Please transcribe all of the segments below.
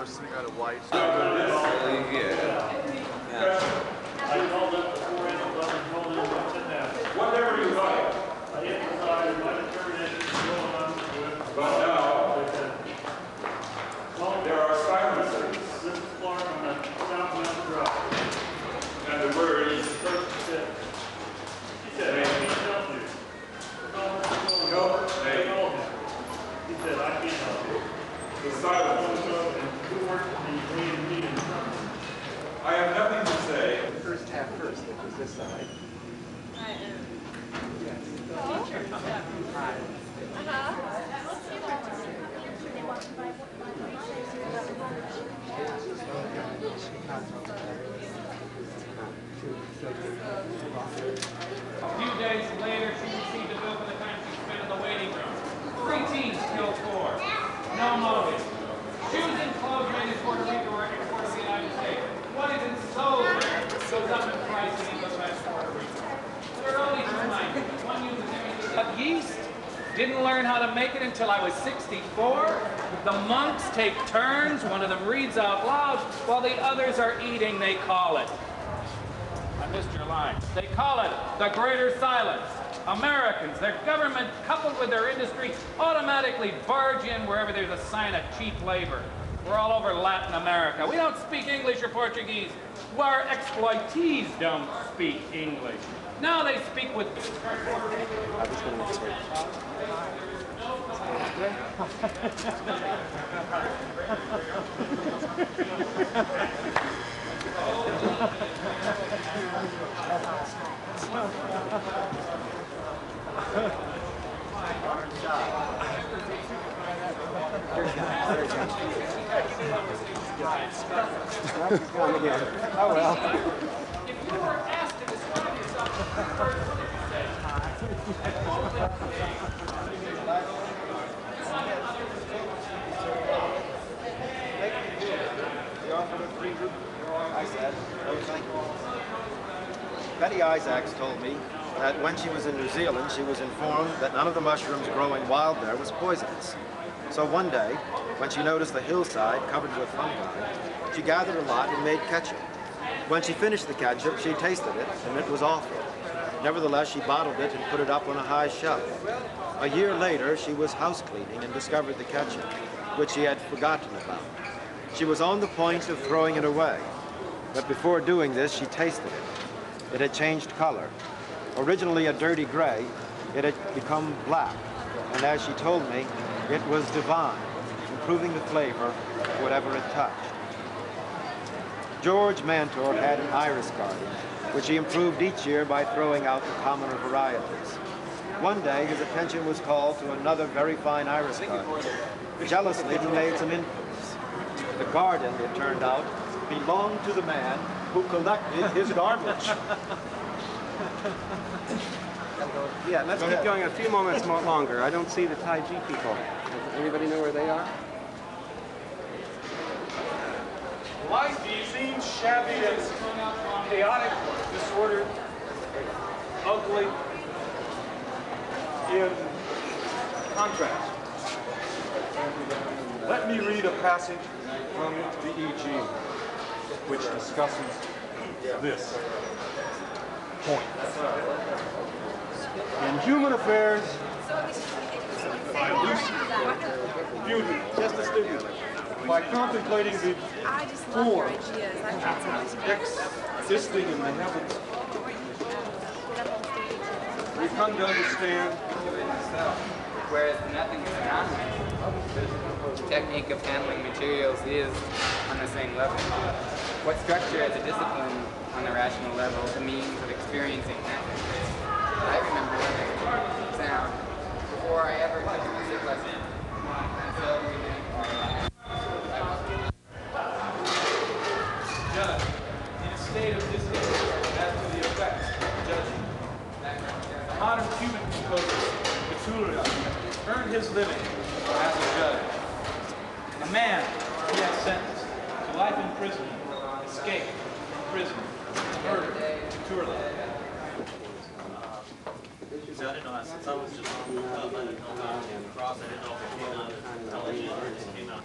or some kind of white. I called up before and told him to sit down. Whatever you like. I emphasized my determination to go on with. But now, there are silences. This is Clark on the Southwest Drive. And the word is first said. He said, I can't help you. No, they called him. He said, I can't help you. The silence. And who worked in the A&D in front of him? I have nothing to say. The first half first, it was this side. I am. Yes. Teacher. A few days later, she received a bill for the time she spent in the waiting room. 3 teens killed 4. No motive. Shoes and clothes made in Puerto Rico or export to the United States. What isn't sold goes up in price in English and Puerto Rico. There are only 2 languages. One uses everything. But yeast didn't learn how to make it until I was 64. The monks take turns. One of them reads out loud while the others are eating. They call it. I missed your line. They call it the Greater Silence. Americans, their government coupled with their industry automatically barge in wherever there's a sign of cheap labor. We're all over Latin America. We don't speak English or Portuguese. Our exploitees don't speak English. Now they speak with... Oh well. If you were asked to describe yourself in 1 word, what would you say? I said, oh, thank you. Betty Isaacs told me that when she was in New Zealand, she was informed that none of the mushrooms growing wild there was poisonous. So one day, when she noticed the hillside covered with fungi, she gathered a lot and made ketchup. When she finished the ketchup, she tasted it, and it was awful. Nevertheless, she bottled it and put it up on a high shelf. A year later, she was house cleaning and discovered the ketchup, which she had forgotten about. She was on the point of throwing it away, but before doing this, she tasted it. It had changed color. Originally a dirty gray, it had become black, and as she told me, it was divine, improving the flavor of whatever it touched. George Mantor had an iris garden, which he improved each year by throwing out the commoner varieties. One day, his attention was called to another very fine iris garden. Jealously, he made some inquiries. The garden, it turned out, belonged to the man who collected his garbage. Yeah, let's keep going a few moments more longer. I don't see the Tai Chi people. Does anybody know where they are? Life seems shabby and chaotic, disordered, ugly, in contrast. Let me read a passage from the E.G. which discusses this point. In human affairs, by lucid beauty, just a student, by contemplating the form existing in the heavens, we come to understand. Whereas nothing is anonymous. The technique of handling materials is on the same level. What structure as a discipline on the rational level, the means of experiencing that. I remember learning sound before I ever took a music lesson. Judge, in a state of discontent as to the effects of judging. The modern Cuban composer, Petula, earned his living as a judge. A man he had sentenced to life in prison, escaped from prison, murdered to tour life. I didn't know since I was just on the cup, I didn't know how to cross, I didn't know if it came out of television or it just came out.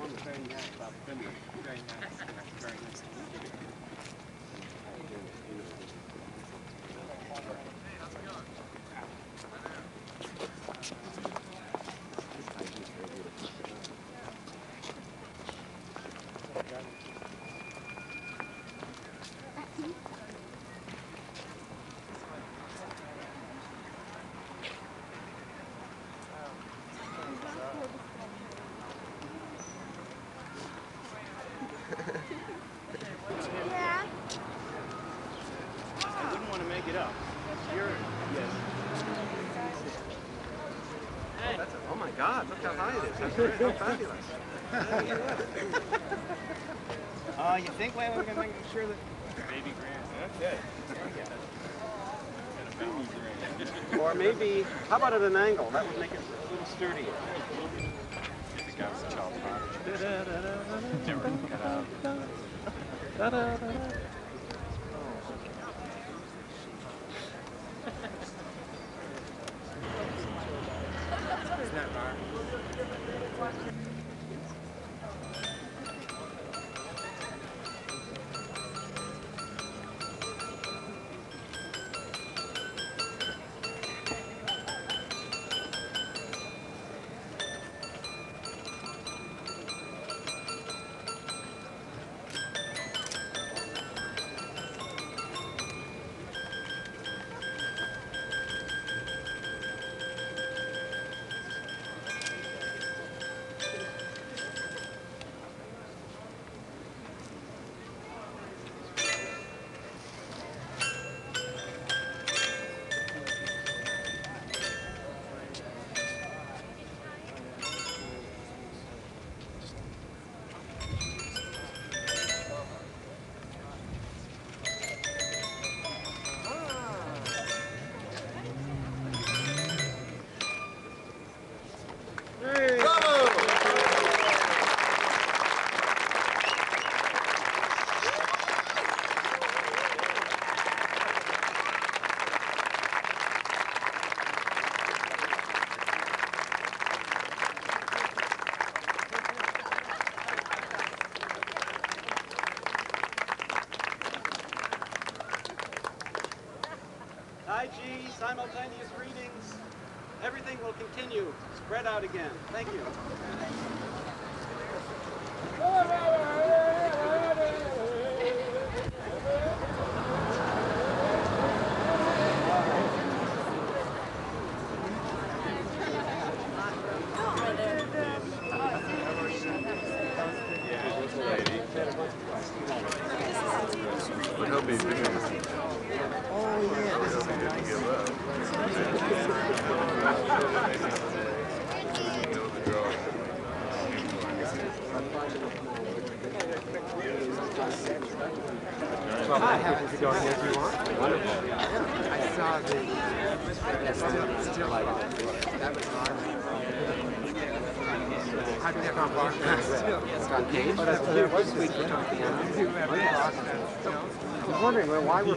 Very nice. Very nice. Very nice to meet you. Yeah. I wouldn't want to make it up. Yes. Oh my God, look how high it is. That's great. How fabulous. You think, Layla, we're going to make sure that... Baby grand. Okay. Or maybe, how about at an angle? That would make it a little sturdier. IG, simultaneous readings. Everything will continue. Spread out again. Thank you. Look how big it is. Well, hi, you can go ahead if you want. Wonderful. I saw the still like that was hard. How did that go far? It's on page. Oh, that's there was sweet guitar piano. Oh, yes. I was wondering why we're